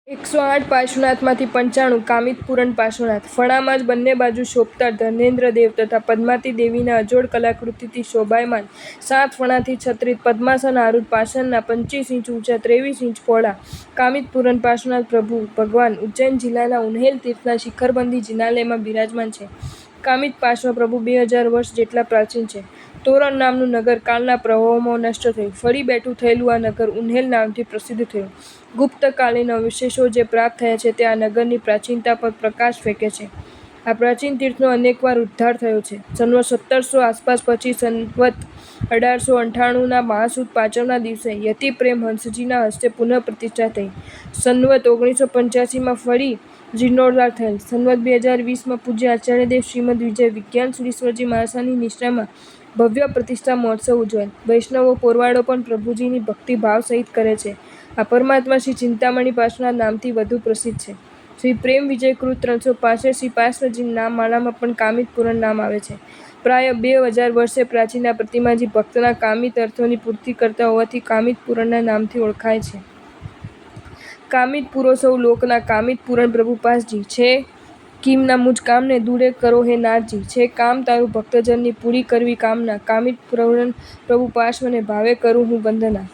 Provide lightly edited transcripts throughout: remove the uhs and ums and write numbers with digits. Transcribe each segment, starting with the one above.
108 પાર્શ્વનાથમાંથી 95 કામિત પૂરણ પાર્શ્વનાથ. ફણામાં જ બંને બાજુ શોભતા ધર્મેન્દ્રદેવ તથા પદ્માવતી દેવીના અજોડ કલાકૃતિથી શોભાયમાન 7 ફણાથી છત્રિત પદ્માસન આરૂઢ પાષાણના 25 ઇંચ ઊંચા 23 ઇંચ પહોળા કામિત પૂરણ પાર્શ્વનાથ પ્રભુ ભગવાન ઉજ્જૈન જિલ્લાના ઉન્હેલ તીર્થના શિખરબંધી જિનાલયમાં બિરાજમાન છે. કામિત પાર્શ્વ પ્રભુ 2000 વર્ષ જેટલા પ્રાચીન છે. તોરણ નામનું નગર કાળના પ્રવાહોમાં નષ્ટ થયું. ફરી બેઠું થયેલું આ નગર ઉન્હેલ નામથી પ્રસિદ્ધ થયું. ગુપ્તકાલીન અવશેષો જે પ્રાપ્ત થયા છે તે આ નગરની પ્રાચીનતા પર પ્રકાશ ફેંકે છે. આ પ્રાચીન તીર્થનો અનેકવાર ઉદ્ધાર થયો છે. સંવત 1700 આસપાસ પછી સંવત 1898ના મહાસુદ પાંચમના દિવસે યતિપ્રેમ હંસજીના હસ્તે પુનઃ પ્રતિષ્ઠા થઈ. સંવત 1985માં ફરી જીર્ણોદ્ધાર થયેલ. સંવત 2020માં પૂજ્ય આચાર્યદેવ શ્રીમદ વિજય વિજ્ઞાન સુરીશ્વરજી મહારાજની નિષ્ઠામાં ભવ્ય પ્રતિષ્ઠા મહોત્સવ ઉજવાયેલ. વૈષ્ણવો પોરવાડો પણ પ્રભુજીની ભક્તિ ભાવ સહિત કરે છે. આ પરમાત્મા શ્રી ચિંતામણી પાર્શ્વનાથ નામથી વધુ પ્રસિદ્ધ છે. શ્રી પ્રેમ વિજયકૃત 365 શ્રી પાર્શ્વજીની નામમાળામાં પણ કામિત પૂરણ નામ આવે છે. પ્રાય 2000 વર્ષે પ્રાચીન આ પ્રતિમાજી ભક્તના કામિત અર્થોની પૂર્તિ કરતા હોવાથી કામિત પૂરણના નામથી ઓળખાય છે. કામિત પૂરો સૌ લોકના કામિત પૂરણ પ્રભુ પાસજી છે. કિમના મુજ કામને દૂરે કરો હે નાથજી. છે કામ તારું ભક્તજનની પૂરી કરવી કામના. કામિત પૂરણ પ્રભુ પાર્શ્વને ભાવે કરું હું વંદના.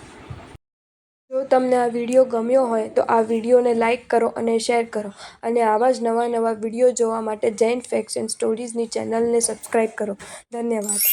જો તમને આ વિડીયો ગમ્યો હોય તો આ વિડીયોને લાઇક કરો અને શેર કરો અને આવા જ નવા વિડીયો જોવા માટે જૈન ફેક્ટ્સ એન્ડ સ્ટોરીઝની ચેનલને સબસ્ક્રાઈબ કરો. ધન્યવાદ.